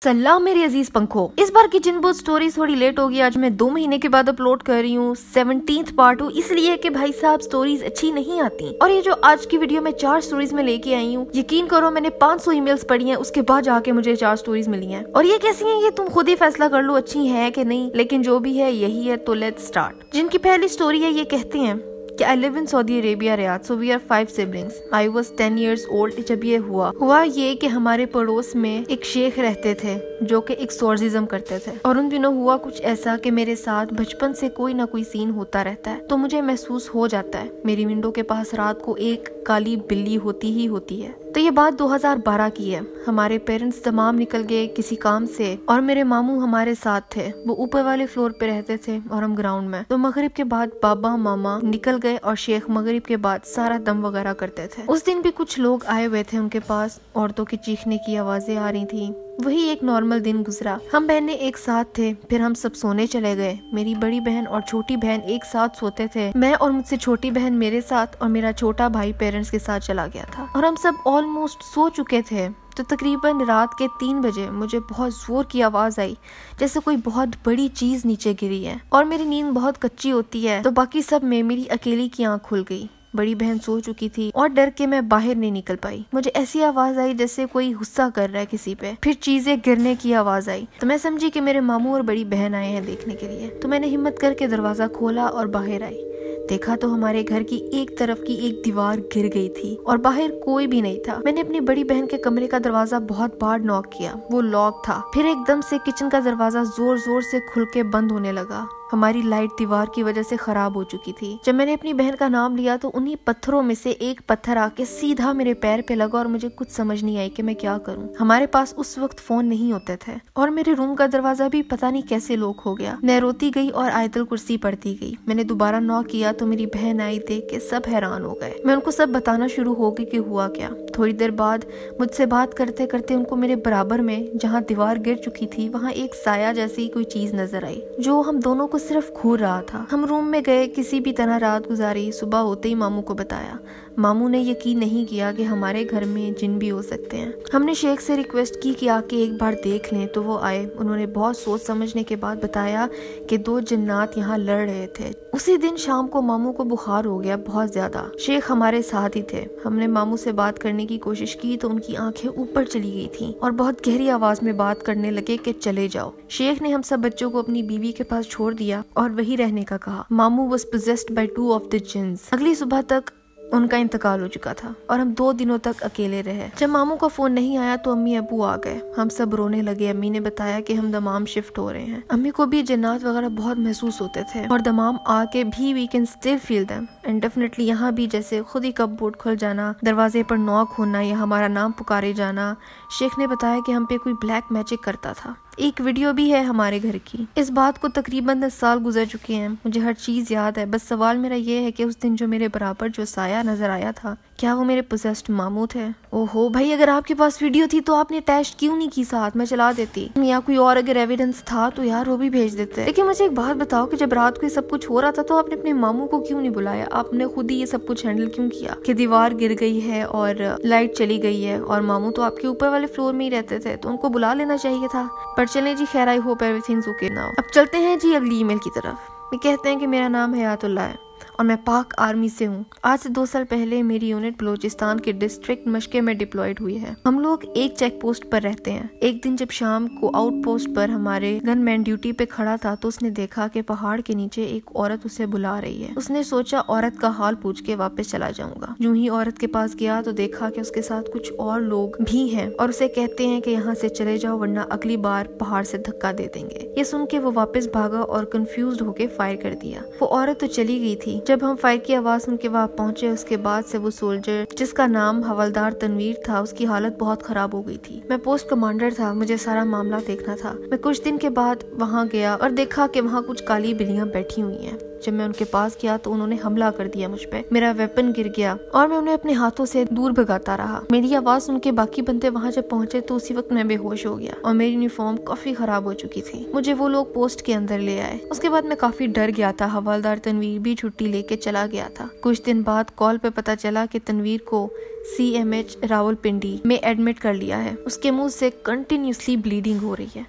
सलाम मेरे अजीज पंखो। इस बार की जिन बुत स्टोरी थोड़ी लेट होगी। आज मैं 2 महीने के बाद अपलोड कर रही हूँ 17th पार्ट हूँ, इसलिए कि भाई साहब स्टोरीज अच्छी नहीं आती। और ये जो आज की वीडियो में 4 स्टोरीज में लेके आई हूँ, यकीन करो मैंने 500 ईमेल्स पढ़ी हैं, उसके बाद जाके मुझे 4 स्टोरीज मिली हैं। और ये कैसी हैं ये तुम खुद ही फैसला कर लो अच्छी है कि नहीं, लेकिन जो भी है यही है। तो लेट्स स्टार्ट। जिनकी पहली स्टोरी है, ये कहते हैं कि I live in Saudi Arabia, Riyadh, so we are 5 siblings. I was 10 years old जब ये हुआ ये कि हमारे पड़ोस में एक शेख रहते थे जो कि एक्सोर्सिज्म करते थे। और उन दिनों हुआ कुछ ऐसा कि मेरे साथ बचपन से कोई ना कोई सीन होता रहता है, तो मुझे महसूस हो जाता है मेरी विंडो के पास रात को एक काली बिल्ली होती ही होती है। तो ये बात 2012 की है। हमारे पेरेंट्स तमाम निकल गए किसी काम से और मेरे मामू हमारे साथ थे। वो ऊपर वाले फ्लोर पे रहते थे और हम ग्राउंड में। तो मगरिब के बाद बाबा मामा निकल गए और शेख मगरिब के बाद सारा दम वगैरह करते थे। उस दिन भी कुछ लोग आए हुए थे उनके पास, औरतों की चीखने की आवाजें आ रही थी। वही एक नॉर्मल दिन गुजरा। हम बहनें एक साथ थे, फिर हम सब सोने चले गए। मेरी बड़ी बहन और छोटी बहन एक साथ सोते थे। मैं और मुझसे छोटी बहन मेरे साथ और मेरा छोटा भाई पेरेंट्स के साथ चला गया था और हम सब ऑलमोस्ट सो चुके थे। तो तकरीबन रात के 3 बजे मुझे बहुत जोर की आवाज आई, जैसे कोई बहुत बड़ी चीज नीचे गिरी है। और मेरी नींद बहुत कच्ची होती है, तो बाकी सब में मेरी अकेली की आंख खुल गई। बड़ी बहन सो चुकी थी और डर के मैं बाहर नहीं निकल पाई। मुझे ऐसी आवाज आई जैसे कोई गुस्सा कर रहा है किसी पे। फिर चीजें गिरने की आवाज आई, तो मैं समझी कि मेरे मामू और बड़ी बहन आए हैं देखने के लिए। तो मैंने हिम्मत करके दरवाजा खोला और बाहर आई। देखा तो हमारे घर की एक तरफ की एक दीवार गिर गई थी और बाहर कोई भी नहीं था। मैंने अपनी बड़ी बहन के कमरे का दरवाजा बहुत बार नॉक किया, वो लॉक था। फिर एकदम से किचन का दरवाजा जोर जोर से खुल के बंद होने लगा। हमारी लाइट दीवार की वजह से खराब हो चुकी थी। जब मैंने अपनी बहन का नाम लिया तो उन्हीं पत्थरों में से एक पत्थर आके सीधा मेरे पैर पे लगा और मुझे कुछ समझ नहीं आई कि मैं क्या करूं। हमारे पास उस वक्त फोन नहीं होते थे और मेरे रूम का दरवाजा भी पता नहीं कैसे लॉक हो गया। मैं रोती गई और आयतल कुर्सी पढ़ती गई। मैंने दोबारा नॉक किया तो मेरी बहन आई, देख के सब हैरान हो गए। मैं उनको सब बताना शुरू हो गई कि हुआ क्या। थोड़ी देर बाद मुझसे बात करते करते उनको मेरे बराबर में जहाँ दीवार गिर चुकी थी वहाँ एक साया जैसी कोई चीज नजर आई जो हम दोनों को सिर्फ घूर रहा था। हम रूम में गए, किसी भी तरह रात गुजारी। सुबह होते ही मामू को बताया। मामू ने यकीन नहीं किया कि हमारे घर में जिन भी हो सकते हैं। हमने शेख से रिक्वेस्ट की कि आके एक बार देख लें, तो वो आए। उन्होंने बहुत सोच समझने के बाद बताया कि 2 जिन्नात यहाँ लड़ रहे थे। उसी दिन शाम को मामू को बुखार हो गया बहुत ज्यादा। शेख हमारे साथ ही थे। हमने मामू से बात करने की कोशिश की तो उनकी आंखें ऊपर चली गई थी और बहुत गहरी आवाज में बात करने लगे कि चले जाओ। शेख ने हम सब बच्चों को अपनी बीवी के पास छोड़ दिया और वही रहने का कहा। मामू was possessed by 2 of the jinns। अगली सुबह तक उनका इंतकाल हो चुका था और हम 2 दिनों तक अकेले रहे। जब मामू का फोन नहीं आया तो अम्मी अबू आ गए। हम सब रोने लगे। अम्मी ने बताया कि हम दमाम शिफ्ट हो रहे हैं। अम्मी को भी जन्नात वगैरह बहुत महसूस होते थे और दमाम आके भी we can still feel them and definitely यहाँ भी जैसे खुद ही कपबोर्ड खुल जाना, दरवाजे पर नॉक होना या हमारा नाम पुकारे जाना। शेख ने बताया कि हम पे कोई ब्लैक मैजिक करता था। एक वीडियो भी है हमारे घर की। इस बात को तकरीबन 10 साल गुजर चुके हैं। मुझे हर चीज याद है। बस सवाल मेरा ये है कि उस दिन जो मेरे बराबर जो साया नजर आया था, क्या वो मेरे पोसेस्ड मामू थे? ओहो भाई, अगर आपके पास वीडियो थी तो आपने अटैच क्यों नहीं की साथ? मैं चला देती। या कोई और अगर एविडेंस था तो यार वो भी भेज देते। लेकिन मुझे एक बात बताओ कि जब रात को ये सब कुछ हो रहा था तो आपने अपने मामू को क्यों नहीं बुलाया? आपने खुद ही ये सब कुछ हैंडल क्यों किया कि दीवार गिर गई है और लाइट चली गई है और मामू तो आपके ऊपर वाले फ्लोर में ही रहते थे, तो उनको बुला लेना चाहिए था। पर चले जी, खैर I hope everything's okay now. अब चलते हैं जी अगली ईमेल की तरफ। ये कहते हैं कि मेरा नाम हयातुल्लाह है और मैं पाक आर्मी से हूँ। आज से 2 साल पहले मेरी यूनिट बलूचिस्तान के डिस्ट्रिक्ट मशके में डिप्लॉयड हुई है। हम लोग एक चेक पोस्ट पर रहते हैं। एक दिन जब शाम को आउटपोस्ट पर हमारे गनमैन ड्यूटी पे खड़ा था तो उसने देखा कि पहाड़ के नीचे एक औरत उसे बुला रही है। उसने सोचा औरत का हाल पूछ के वापस चला जाऊंगा। यूं ही औरत के पास गया तो देखा कि उसके साथ कुछ और लोग भी हैं और उसे कहते हैं कि यहाँ से चले जाओ वरना अगली बार पहाड़ से धक्का दे देंगे। ये सुन के वो वापस भागा और कंफ्यूज होके फायर कर दिया। वो औरत तो चली गई थी। जब हम फायर की आवाज सुन के वहाँ पहुंचे, उसके बाद से वो सोल्जर जिसका नाम हवलदार तनवीर था, उसकी हालत बहुत खराब हो गई थी। मैं पोस्ट कमांडर था, मुझे सारा मामला देखना था। मैं कुछ दिन के बाद वहाँ गया और देखा कि वहाँ कुछ काली बिल्लियाँ बैठी हुई हैं। जब मैं उनके पास गया तो उन्होंने हमला कर दिया मुझ पे। मेरा वेपन गिर गया और मैं उन्हें अपने हाथों से दूर भगाता रहा। मेरी आवाज सुन के बाकी बंदे वहाँ जब पहुंचे तो उसी वक्त मैं बेहोश हो गया और मेरी यूनिफॉर्म काफी खराब हो चुकी थी। मुझे वो लोग पोस्ट के अंदर ले आए। उसके बाद मैं काफी डर गया था। हवलदार तनवीर भी छुट्टी लेके चला गया था। कुछ दिन बाद कॉल पे पता चला कि तनवीर को CMH रावलपिंडी में एडमिट कर लिया है। उसके मुंह से कंटिन्यूसली ब्लीडिंग हो रही है,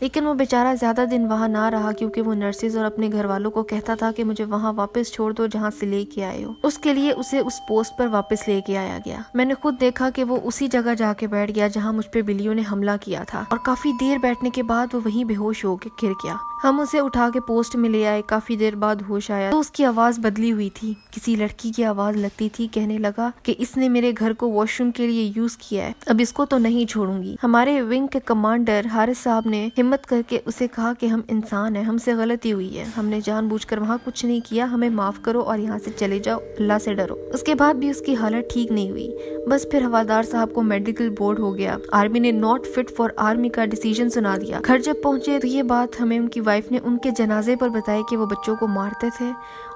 लेकिन वो बेचारा ज्यादा दिन वहाँ ना रहा क्योंकि वो नर्सेज और अपने घर वालों को कहता था कि मुझे वहाँ वापस छोड़ दो जहाँ से लेके आए हो। उसके लिए उसे उस पोस्ट पर वापस लेके आया गया। मैंने खुद देखा कि वो उसी जगह जाके बैठ गया जहाँ मुझ पे बिल्लियों ने हमला किया था और काफी देर बैठने के बाद वो वहीं बेहोश होकर गिर गया। हम उसे उठा के पोस्ट में ले आए। काफी देर बाद होश आया तो उसकी आवाज बदली हुई थी, किसी लड़की की आवाज लगती थी। कहने लगा कि इसने मेरे घर को वॉशरूम के लिए यूज किया है, अब इसको तो नहीं छोड़ूंगी। हमारे विंग के कमांडर हारिस साहब ने हिम्मत करके उसे कहा कि हम इंसान हैं, हमसे गलती हुई है, हमने जानबूझकर वहाँ कुछ नहीं किया, हमें माफ करो और यहाँ से चले जाओ, अल्लाह से डरो। उसके बाद भी उसकी हालत ठीक नहीं हुई। बस फिर हवलदार साहब को मेडिकल बोर्ड हो गया। आर्मी ने नॉट फिट फॉर आर्मी का डिसीजन सुना दिया। घर जब पहुंचे तो ये बात हमें उनकी वाइफ ने उनके जनाजे पर बताई कि वो बच्चों को मारते थे।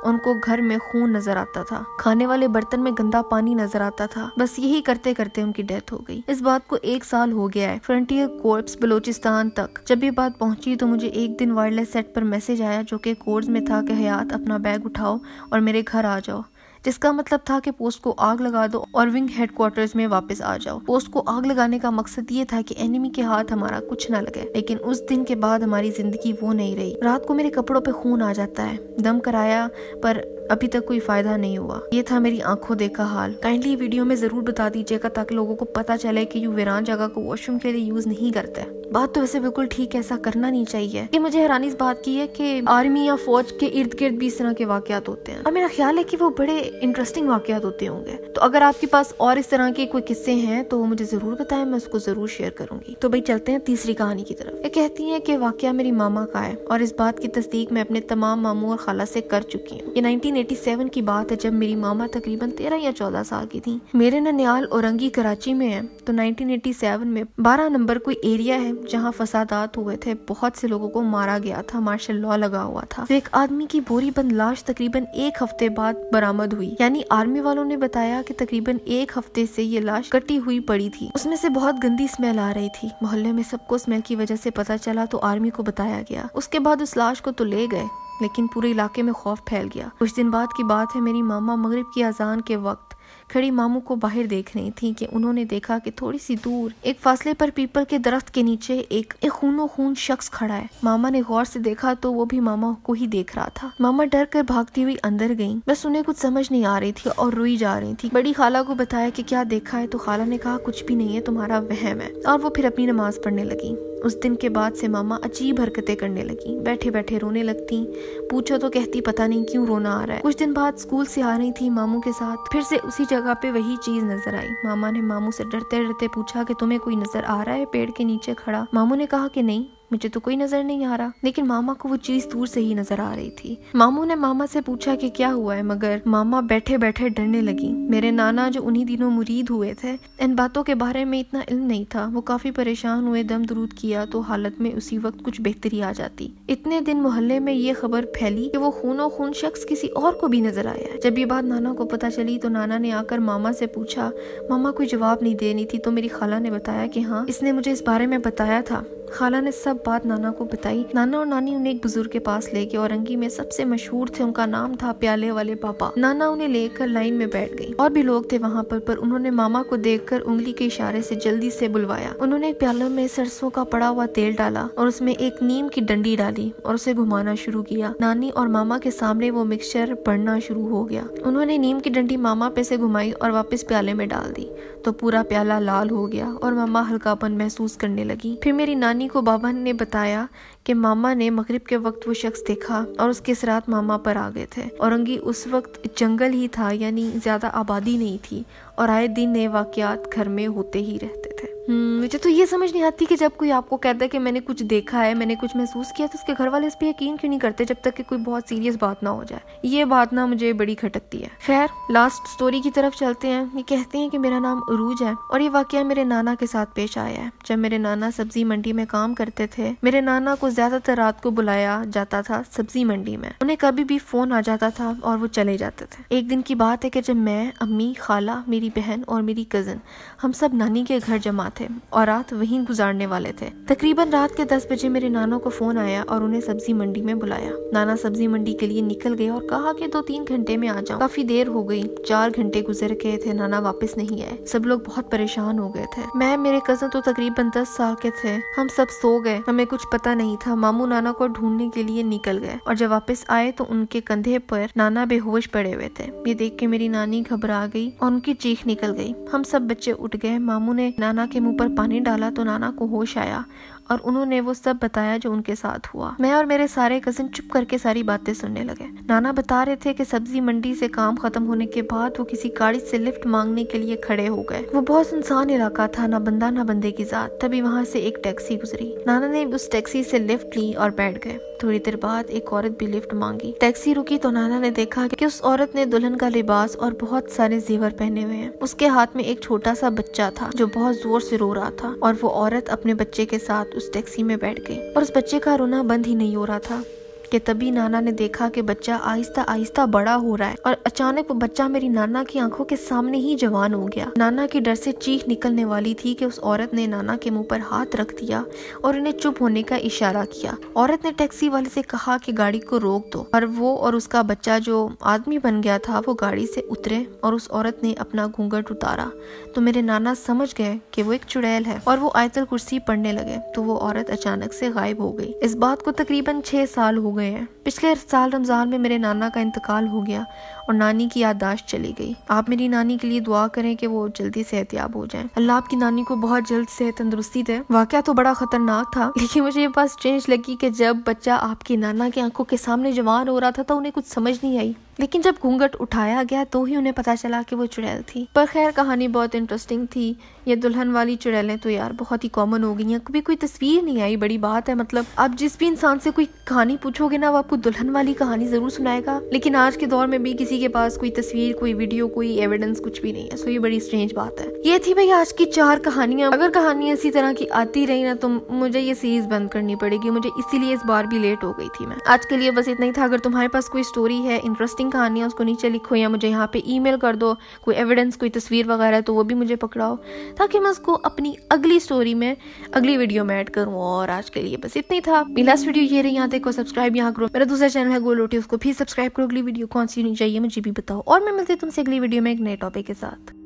उनको घर में खून नजर आता था, खाने वाले बर्तन में गंदा पानी नजर आता था। बस यही करते करते उनकी डेथ हो गई। इस बात को 1 साल हो गया है, फ्रंटियर कोर्प्स बलोचिस्तान तक। जब ये बात पहुंची तो मुझे एक दिन वायरलेस सेट पर मैसेज आया जो कि कोड्स में था कि हयात अपना बैग उठाओ और मेरे घर आ जाओ, जिसका मतलब था कि पोस्ट को आग लगा दो और विंग हेडक्वार्टर्स में वापस आ जाओ। पोस्ट को आग लगाने का मकसद ये था कि एनिमी के हाथ हमारा कुछ ना लगे। लेकिन उस दिन के बाद हमारी जिंदगी वो नहीं रही। रात को मेरे कपड़ों पे खून आ जाता है। दम कराया पर अभी तक कोई फायदा नहीं हुआ। ये था मेरी आंखों देखा हाल। काइंडली वीडियो में जरूर बता दीजिएगा ताकि लोगों को पता चले कि यू वीरान जगह को वॉशरूम के लिए यूज नहीं करते। बात तो वैसे बिल्कुल ठीक है, ऐसा करना नहीं चाहिए। कि मुझे हैरानी इस बात की है कि आर्मी या फौज के इर्द गिर्द भी इस तरह के वाकयात होते हैं और मेरा ख्याल है कि वो बड़े इंटरेस्टिंग वाकयात होते होंगे। तो अगर आपके पास और इस तरह के कोई किस्से हैं तो मुझे जरूर बताएं, मैं उसको जरूर शेयर करूंगी। तो भाई चलते हैं तीसरी कहानी की तरफ। ये कहती है कि वाकया मेरी मामा का है और इस बात की तस्दीक मैं अपने तमाम मामू और खाला से कर चुकी हूँ। ये 1987 की बात है जब मेरी मामा तकरीबन 13 या 14 साल की थी। मेरे ननियाल औरंगी कराची में है। तो 1987 में 12 नंबर कोई एरिया है जहाँ फसादात हुए थे। बहुत से लोगों को मारा गया था, मार्शल लॉ लगा हुआ था। तो एक आदमी की बोरी बंद लाश तकरीबन 1 हफ्ते बाद बरामद हुई। यानी आर्मी वालों ने बताया कि तकरीबन 1 हफ्ते से ये लाश कटी हुई पड़ी थी। उसमें से बहुत गंदी स्मेल आ रही थी। मोहल्ले में सबको स्मेल की वजह से पता चला तो आर्मी को बताया गया। उसके बाद उस लाश को तो ले गए लेकिन पूरे इलाके में खौफ फैल गया। कुछ दिन बाद की बात है, मेरी मामा मगरिब की अजान के वक्त खड़ी मामू को बाहर देख रही थी कि उन्होंने देखा कि थोड़ी सी दूर एक फासले पर पीपल के दरख्त के नीचे एक खूनो खून शख्स खड़ा है। मामा ने गौर से देखा तो वो भी मामा को ही देख रहा था। मामा डर कर भागती हुई अंदर गईं। बस उन्हें कुछ समझ नहीं आ रही थी और रोई जा रही थी। बड़ी खाला को बताया कि क्या देखा है तो खाला ने कहा कुछ भी नहीं है, तुम्हारा वहम है, और वो फिर अपनी नमाज पढ़ने लगी। उस दिन के बाद से मामा अजीब हरकतें करने लगी। बैठे बैठे रोने लगती, पूछो तो कहती पता नहीं क्यों रोना आ रहा है। कुछ दिन बाद स्कूल से आ रही थी मामू के साथ, फिर से उसी जगह पे वही चीज नजर आई। मामा ने मामू से डरते डरते पूछा कि तुम्हें कोई नजर आ रहा है पेड़ के नीचे खड़ा? मामू ने कहा कि नहीं, मुझे तो कोई नजर नहीं आ रहा। लेकिन मामा को वो चीज दूर से ही नजर आ रही थी। मामू ने मामा से पूछा कि क्या हुआ है, मगर मामा बैठे बैठे डरने लगी। मेरे नाना जो उन्हीं दिनों मुरीद हुए थे, इन बातों के बारे में इतना इल्म नहीं था। वो काफी परेशान हुए, दम दरूद किया तो हालत में उसी वक्त कुछ बेहतरी आ जाती। इतने दिन मोहल्ले में ये खबर फैली कि वो खूनो खून शख्स किसी और को भी नजर आया। जब ये बात नाना को पता चली तो नाना ने आकर मामा से पूछा। मामा कोई जवाब नहीं देनी थी तो मेरी खाला ने बताया कि हाँ, इसने मुझे इस बारे में बताया था। खाला ने सब बात नाना को बताई। नाना और नानी उन्हें एक बुजुर्ग के पास ले गए। औरंगी में सबसे मशहूर थे, उनका नाम था प्याले वाले पापा। नाना उन्हें लेकर लाइन में बैठ गई। और भी लोग थे वहाँ पर उन्होंने मामा को देखकर उंगली के इशारे से जल्दी से बुलवाया। उन्होंने एक प्याले में सरसों का पड़ा हुआ तेल डाला और उसमें एक नीम की डंडी डाली और उसे घुमाना शुरू किया। नानी और मामा के सामने वो मिक्सचर पड़ना शुरू हो गया। उन्होंने नीम की डंडी मामा पे से घुमाई और वापस प्याले में डाल दी तो पूरा प्याला लाल हो गया और मामा हल्कापन महसूस करने लगी। फिर मेरी नानी को बाबा ने बताया कि मामा ने मगरिब के वक्त वो शख्स देखा और उसके असरात मामा पर आ गए थे। औरंगी उस वक्त जंगल ही था, यानी ज्यादा आबादी नहीं थी और आए दिन नए वाकयात घर में होते ही रहते थे। मुझे तो ये समझ नहीं आती कि जब कोई आपको कहता है कि मैंने कुछ देखा है, मैंने कुछ महसूस किया, तो उसके घर वाले इस पे यकीन क्यों नहीं करते जब तक कि कोई बहुत सीरियस बात ना हो जाए। ये बात ना मुझे बड़ी खटकती है। खैर, लास्ट स्टोरी की तरफ चलते हैं। ये कहते हैं कि मेरा नाम उरूज है और ये वाकया मेरे नाना के साथ पेश आया है। जब मेरे नाना सब्जी मंडी में काम करते थे, मेरे नाना को ज्यादातर रात को बुलाया जाता था सब्जी मंडी में। उन्हें कभी भी फोन आ जाता था और वो चले जाते थे। एक दिन की बात है कि जब मैं, अम्मी, खाला, मेरी बहन और मेरी कजन हम सब नानी के घर जमा थे और रात वहीं गुजारने वाले थे। तकरीबन रात के 10 बजे मेरे नाना को फोन आया और उन्हें सब्जी मंडी में बुलाया। नाना सब्जी मंडी के लिए निकल गए और कहा कि 2-3 घंटे में आ जाऊं। काफी देर हो गई, 4 घंटे गुजर गए थे, नाना वापस नहीं आए। सब लोग बहुत परेशान हो गए थे। मैं, मेरे कजन तो तकरीबन 10 साल के थे। हम सब सो गए, हमें कुछ पता नहीं था। मामू नाना को ढूंढने के लिए निकल गए और जब वापस आए तो उनके कंधे पर नाना बेहोश पड़े हुए थे। ये देख के मेरी नानी घबरा गई और उनकी चीख निकल गई। हम सब बच्चे उठ गए। मामू ने नाना के मुंह पर पानी डाला तो नाना को होश आया और उन्होंने वो सब बताया जो उनके साथ हुआ। मैं और मेरे सारे कजिन चुप करके सारी बातें सुनने लगे। नाना बता रहे थे कि सब्जी मंडी से काम खत्म होने के बाद वो किसी गाड़ी से लिफ्ट मांगने के लिए खड़े हो गए। वो बहुत सुनसान इलाका था, ना बंदा ना बंदे की जात। तभी वहाँ से एक टैक्सी गुजरी। नाना ने उस टैक्सी से लिफ्ट ली और बैठ गए। थोड़ी देर बाद एक औरत भी लिफ्ट मांगी। टैक्सी रुकी तो नाना ने देखा कि उस औरत ने दुल्हन का लिबास और बहुत सारे जेवर पहने हुए हैं। उसके हाथ में एक छोटा सा बच्चा था जो बहुत जोर से रो रहा था और वो औरत अपने बच्चे के साथ उस टैक्सी में बैठ गई और उस बच्चे का रोना बंद ही नहीं हो रहा था कि तभी नाना ने देखा कि बच्चा आहिस्ता आहिस्ता बड़ा हो रहा है और अचानक वो बच्चा मेरी नाना की आंखों के सामने ही जवान हो गया। नाना की डर से चीख निकलने वाली थी कि उस औरत ने नाना के मुंह पर हाथ रख दिया और उन्हें चुप होने का इशारा किया। औरत ने टैक्सी वाले से कहा कि गाड़ी को रोक दो और वो और उसका बच्चा जो आदमी बन गया था वो गाड़ी से उतरे और उस औरत ने अपना घूंघट उतारा तो मेरे नाना समझ गए कि वो एक चुड़ैल है और वो आयतल कुर्सी पढ़ने लगे तो वो औरत अचानक से गायब हो गई। इस बात को तकरीबन 6 साल हो गए हैं। पिछले साल रमजान में मेरे नाना का इंतकाल हो गया और नानी की याददाश्त चली गई। आप मेरी नानी के लिए दुआ करें कि वो जल्दी सेहतयाब हो जाएं। अल्लाह आपकी नानी को बहुत जल्द से तंदुरुस्ती दे। वाकया तो बड़ा खतरनाक था, लेकिन मुझे ये बात स्ट्रेंज लगी कि जब बच्चा आपकी नाना की आंखों के सामने जवान हो रहा था तो उन्हें कुछ समझ नहीं आई, लेकिन जब घूंघट उठाया गया तो ही उन्हें पता चला कि वो चुड़ैल थी। पर खैर, कहानी बहुत इंटरेस्टिंग थी। ये दुल्हन वाली चुड़ैलें तो यार बहुत ही कॉमन हो गई हैं। कभी कोई तस्वीर नहीं आई, बड़ी बात है। मतलब आप जिस भी इंसान से कोई कहानी पूछोगे ना, वो आपको दुल्हन वाली कहानी जरूर सुनाएगा, लेकिन आज के दौर में भी किसी के पास कोई तस्वीर, कोई वीडियो, कोई एविडेंस कुछ भी नहीं है। सो ये बड़ी स्ट्रेंज बात है। ये थी भाई आज की 4 कहानियां। अगर कहानियां इसी तरह की आती रही ना तो मुझे ये सीरीज बंद करनी पड़ेगी। मुझे इसीलिए इस बार भी लेट हो गई थी। मैं आज के लिए बस इतना ही था। अगर तुम्हारे पास कोई स्टोरी है, इंटरेस्टिंग कहानी है, उसको नीचे लिखो या मुझे यहाँ पे ईमेल कर दो। कोई एविडेंस, कोई तस्वीर वगैरह तो वो भी मुझे पकड़ाओ ताकि मैं उसको अपनी अगली स्टोरी में, अगली वीडियो में ऐड करूँ। और आज के लिए बस इतना ही था। मेरी लास्ट वीडियो ये रही। यहाँ देखो, सब्सक्राइब यहाँ करो। मेरा दूसरा चैनल है गोल रोटी, उसको भी सब्सक्राइब करो। अगली वीडियो कौन सी होनी चाहिए मुझे भी बताओ और मैं मिलती हूँ तुमसे अगली वीडियो में एक नए टॉपिक के साथ।